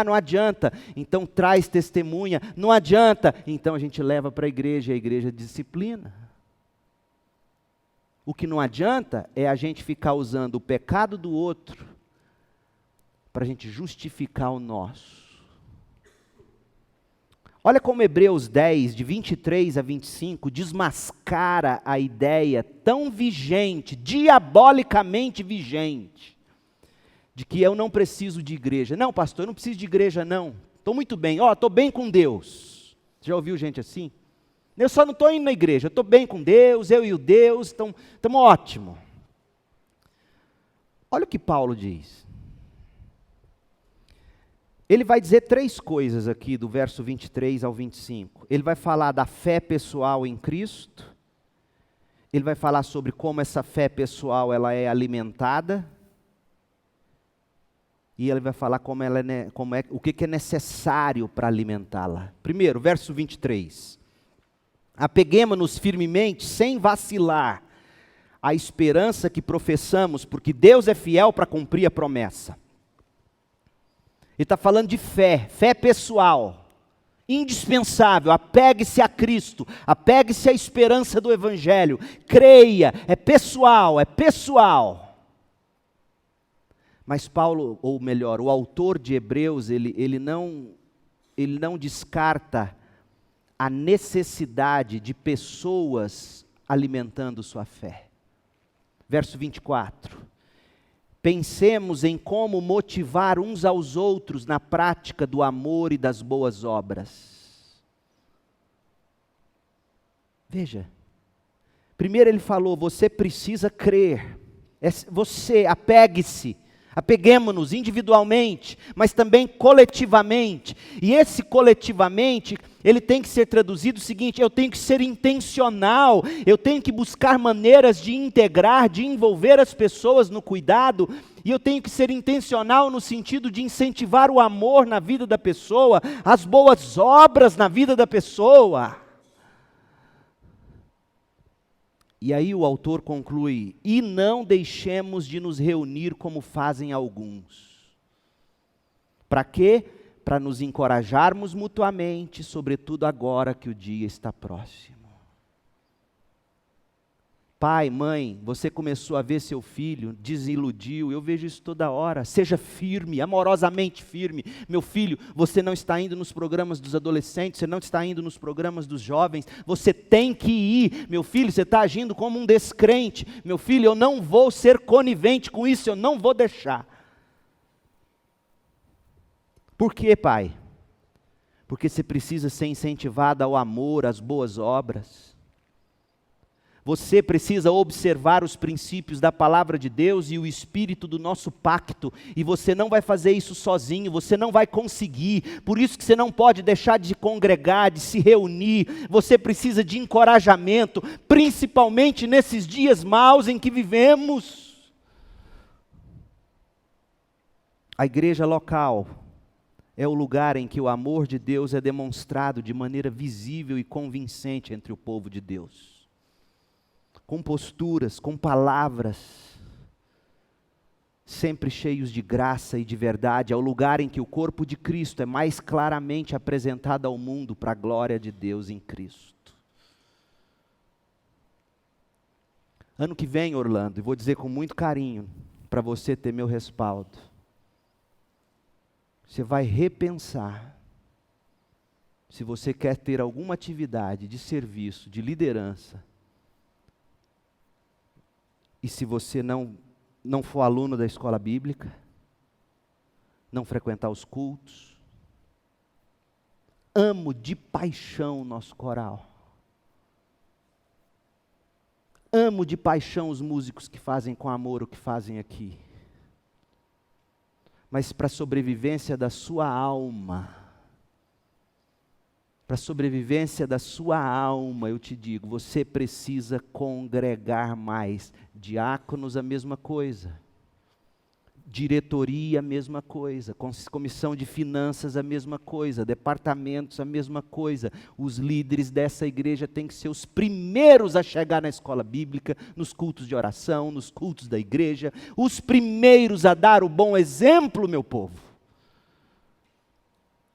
não adianta, então traz testemunha, não adianta, então a gente leva para a igreja disciplina. O que não adianta é a gente ficar usando o pecado do outro para a gente justificar o nosso. Olha como Hebreus 10, de 23 a 25, desmascara a ideia tão vigente, diabolicamente vigente, de que eu não preciso de igreja. Não, pastor, eu não preciso de igreja não. Estou muito bem, estou bem com Deus. Já ouviu gente assim? Eu só não estou indo na igreja, eu estou bem com Deus, eu e o Deus, estamos ótimo. Olha o que Paulo diz. Ele vai dizer 3 coisas aqui, do verso 23 ao 25. Ele vai falar da fé pessoal em Cristo. Ele vai falar sobre como essa fé pessoal ela é alimentada. E ele vai falar o que é necessário para alimentá-la. Primeiro, verso 23. Apeguemo-nos firmemente, sem vacilar, à esperança que professamos, porque Deus é fiel para cumprir a promessa. Ele está falando de fé pessoal, indispensável, apegue-se a Cristo, apegue-se à esperança do Evangelho, creia, é pessoal. Mas Paulo, ou melhor, o autor de Hebreus, ele não descarta a necessidade de pessoas alimentando sua fé. Verso 24. Pensemos em como motivar uns aos outros na prática do amor e das boas obras. Veja, primeiro ele falou, você precisa crer, você, apeguemo-nos individualmente, mas também coletivamente, e esse coletivamente, ele tem que ser traduzido o seguinte, eu tenho que ser intencional, eu tenho que buscar maneiras de integrar, de envolver as pessoas no cuidado, e eu tenho que ser intencional no sentido de incentivar o amor na vida da pessoa, as boas obras na vida da pessoa. E aí o autor conclui, e não deixemos de nos reunir como fazem alguns. Para quê? Para nos encorajarmos mutuamente, sobretudo agora que o dia está próximo. Pai, mãe, você começou a ver seu filho, desiludiu, eu vejo isso toda hora, seja firme, amorosamente firme. Meu filho, você não está indo nos programas dos adolescentes, você não está indo nos programas dos jovens, você tem que ir. Meu filho, você está agindo como um descrente. Meu filho, eu não vou ser conivente com isso, eu não vou deixar. Por quê, pai? Porque você precisa ser incentivado ao amor, às boas obras. Você precisa observar os princípios da palavra de Deus e o espírito do nosso pacto, e você não vai fazer isso sozinho, você não vai conseguir, por isso que você não pode deixar de congregar, de se reunir, você precisa de encorajamento, principalmente nesses dias maus em que vivemos. A igreja local é o lugar em que o amor de Deus é demonstrado de maneira visível e convincente entre o povo de Deus. Com posturas, com palavras, sempre cheios de graça e de verdade, é o lugar em que o corpo de Cristo é mais claramente apresentado ao mundo para a glória de Deus em Cristo. Ano que vem, Orlando, e vou dizer com muito carinho, para você ter meu respaldo, você vai repensar se você quer ter alguma atividade de serviço, de liderança, e se você não for aluno da escola bíblica, não frequentar os cultos, amo de paixão o nosso coral. Amo de paixão os músicos que fazem com amor o que fazem aqui. Mas para a sobrevivência da sua alma, eu te digo, você precisa congregar mais. Diáconos, a mesma coisa. Diretoria, a mesma coisa. Comissão de finanças, a mesma coisa. Departamentos, a mesma coisa. Os líderes dessa igreja têm que ser os primeiros a chegar na escola bíblica, nos cultos de oração, nos cultos da igreja. Os primeiros a dar o bom exemplo, meu povo.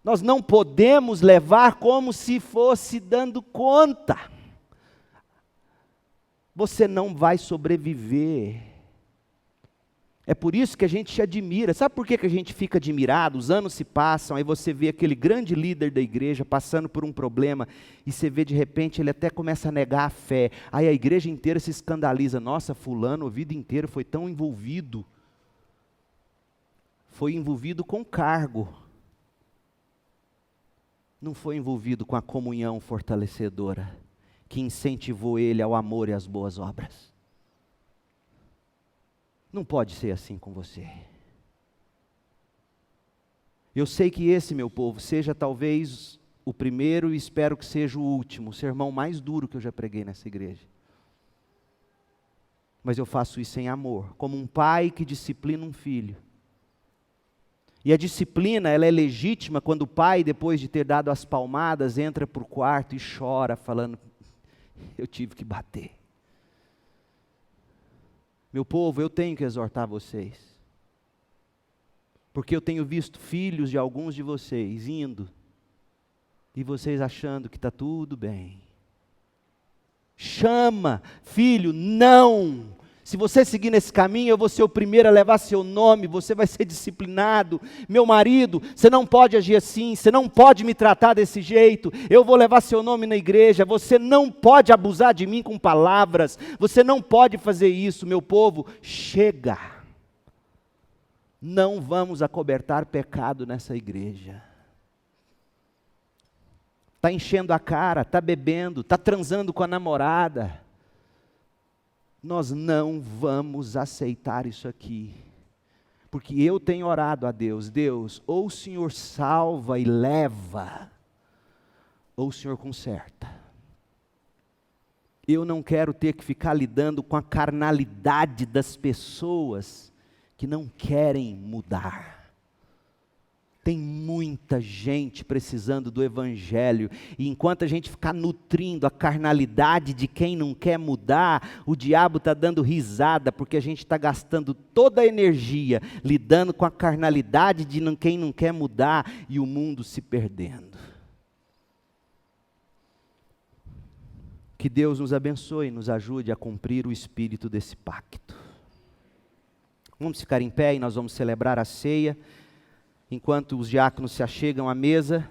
Nós não podemos levar como se fosse dando conta. Você não vai sobreviver. É por isso que a gente se admira. Sabe por que a gente fica admirado? Os anos se passam, aí você vê aquele grande líder da igreja passando por um problema, e você vê de repente ele até começa a negar a fé. Aí a igreja inteira se escandaliza. Nossa, fulano a vida inteira foi tão envolvido. Foi envolvido com cargo. Não foi envolvido com a comunhão fortalecedora, que incentivou ele ao amor e às boas obras. Não pode ser assim com você. Eu sei que esse, meu povo, seja talvez o primeiro e espero que seja o último, o sermão mais duro que eu já preguei nessa igreja. Mas eu faço isso em amor, como um pai que disciplina um filho. E a disciplina, ela é legítima quando o pai, depois de ter dado as palmadas, entra para o quarto e chora, falando, eu tive que bater. Meu povo, eu tenho que exortar vocês. Porque eu tenho visto filhos de alguns de vocês indo, e vocês achando que está tudo bem. Chama, filho, não! Se você seguir nesse caminho, eu vou ser o primeiro a levar seu nome, você vai ser disciplinado. Meu marido, você não pode agir assim, você não pode me tratar desse jeito, eu vou levar seu nome na igreja, você não pode abusar de mim com palavras, você não pode fazer isso, meu povo, chega. Não vamos acobertar pecado nessa igreja. Está enchendo a cara, está bebendo, está transando com a namorada. Nós não vamos aceitar isso aqui, porque eu tenho orado a Deus, Deus, ou o Senhor salva e leva, ou o Senhor conserta. Eu não quero ter que ficar lidando com a carnalidade das pessoas que não querem mudar. Tem muita gente precisando do Evangelho, e enquanto a gente ficar nutrindo a carnalidade de quem não quer mudar, o diabo está dando risada, porque a gente está gastando toda a energia lidando com a carnalidade de quem não quer mudar, e o mundo se perdendo. Que Deus nos abençoe e nos ajude a cumprir o espírito desse pacto. Vamos ficar em pé e nós vamos celebrar a ceia. Enquanto os diáconos se achegam à mesa,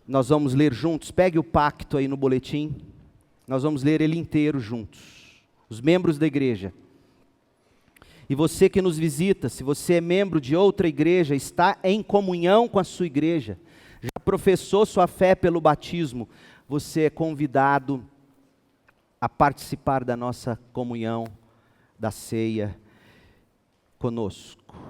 nós vamos ler juntos. Pegue o pacto aí no boletim. Nós vamos ler ele inteiro juntos. Os membros da igreja. E você que nos visita, se você é membro de outra igreja, está em comunhão com a sua igreja, já professou sua fé pelo batismo, você é convidado a participar da nossa comunhão, da ceia conosco.